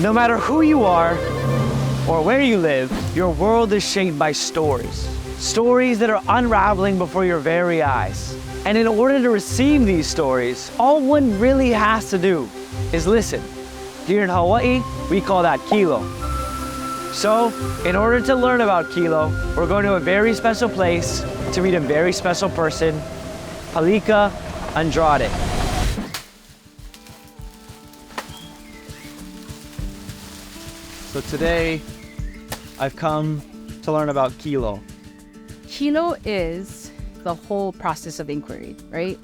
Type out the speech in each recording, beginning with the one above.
No matter who you are or where you live, your world is shaped by stories. Stories that are unraveling before your very eyes. And in order to receive these stories, all one really has to do is listen. Here in Hawaii, we call that kilo. So, in order to learn about kilo, we're going to a very special place to meet a very special person, Pelika Andrade. So today, I've come to learn about kilo. Kilo is the whole process of inquiry, right?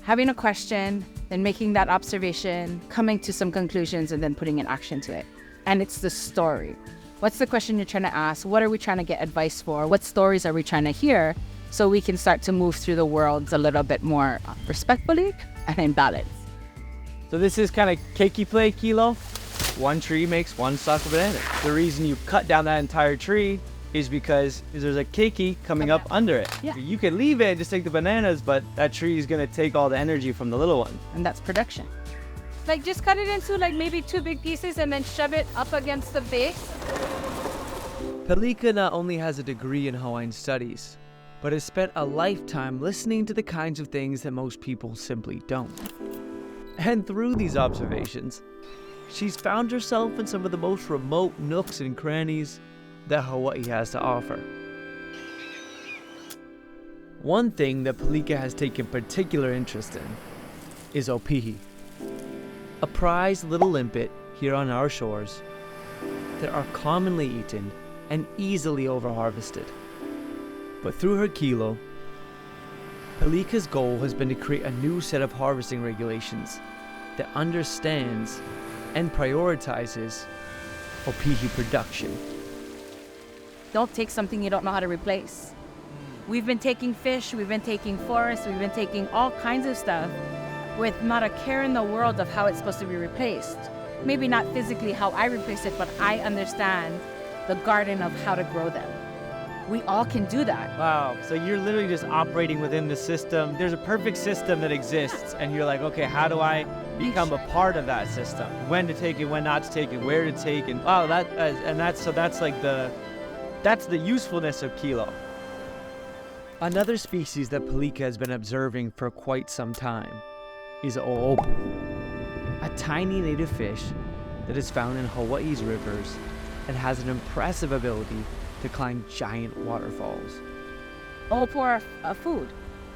Having a question, then making that observation, coming to some conclusions, and then putting an action to it. And it's the story. What's the question you're trying to ask? What are we trying to get advice for? What stories are we trying to hear so we can start to move through the world a little bit more respectfully and in balance? So this is kind of keiki play kilo. One tree makes one stalk of banana. The reason you cut down that entire tree is because there's a keiki coming up under it. Yeah. You could leave it and just take the bananas, but that tree is going to take all the energy from the little one. And that's production. Like just cut it into like maybe 2 big pieces and then shove it up against the base. Pelika not only has a degree in Hawaiian studies, but has spent a lifetime listening to the kinds of things that most people simply don't. And through these observations, she's found herself in some of the most remote nooks and crannies that Hawaii has to offer. One thing that Pelika has taken particular interest in is opihi, a prized little limpet here on our shores that are commonly eaten and easily overharvested. But through her kilo, Pelika's goal has been to create a new set of harvesting regulations that understands and prioritizes opihi production. Don't take something you don't know how to replace. We've been taking fish, we've been taking forests, we've been taking all kinds of stuff with not a care in the world of how it's supposed to be replaced. Maybe not physically how I replace it, but I understand the garden of how to grow them. We all can do that. Wow, so you're literally just operating within the system. There's a perfect system that exists, and you're like, okay, how do I become a part of that system? When to take it, when not to take it, where to take it. Wow, that's the usefulness of kilo. Another species that Pelika has been observing for quite some time is o'opu, a tiny native fish that is found in Hawaii's rivers and has an impressive ability to climb giant waterfalls. O'opu are a food.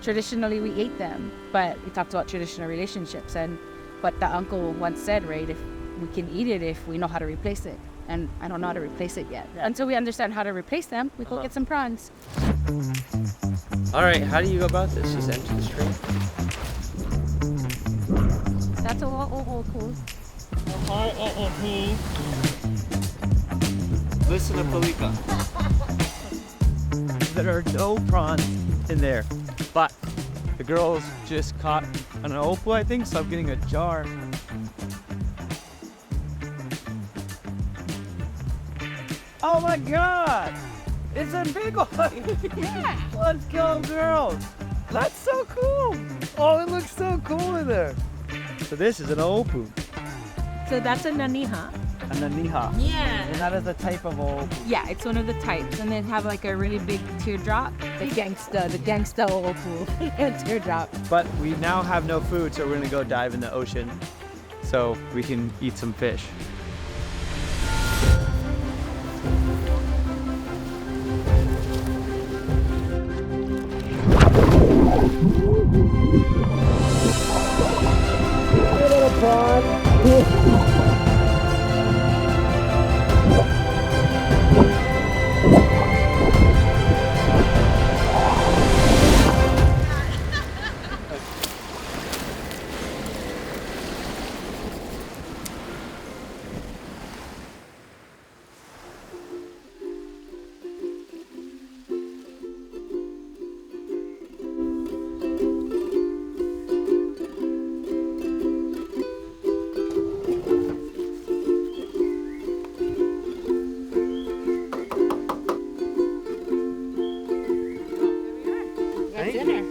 Traditionally, we ate them, but we talked about traditional relationships and what the uncle once said, right? If we can eat it if we know how to replace it. And I don't know how to replace it yet. Until we understand how to replace them, we go get some prawns. All right, how do you go about this? Just enter the stream. That's a lot cool. Listen to Pelika. There are no prawns in there, but the girls just caught an o'opu, I think, so I'm getting a jar. Oh my God! It's a big one! Yeah. Let's go, girls! That's so cool! Oh, it looks so cool in there. So this is an o'opu, So that's a naniha. a naniha. Yeah. And that is a type of o'opu. Yeah, it's one of the types. And then have like a really big teardrop. The gangsta o'opu teardrop. But we now have no food, so we're gonna go dive in the ocean so we can eat some fish.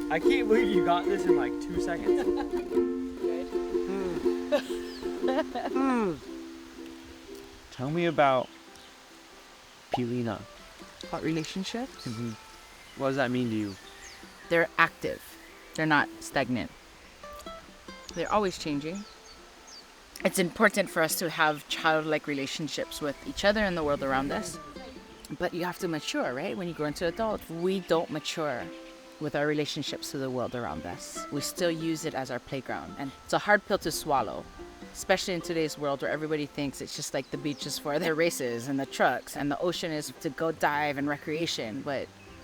I can't believe you got this in like 2 seconds. Tell me about Pilina. About relationships, What does that mean to you? they're active. They're not stagnant. They're always changing. It's important for us to have childlike relationships with each other and the world around us. But you have to mature, right? When you grow into adult, we don't mature with our relationships to the world around us. We still use it as our playground. And it's a hard pill to swallow, especially in today's world where everybody thinks it's just like the beach is for their races and the trucks and the ocean is to go dive and recreation.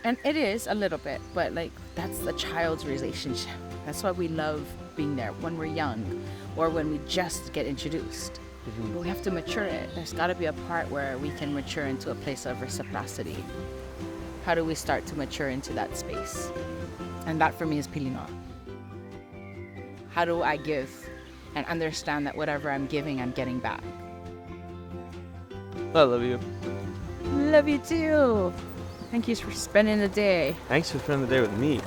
And it is a little bit, but like that's the child's relationship. That's why we love being there when we're young or when we just get introduced. But we have to mature it. There's got to be a part where we can mature into a place of reciprocity. How do we start to mature into that space? And that for me is Pilina. How do I give and understand that whatever I'm giving, I'm getting back? I love you. Love you too. Thank you for spending the day. Thanks for spending the day with me.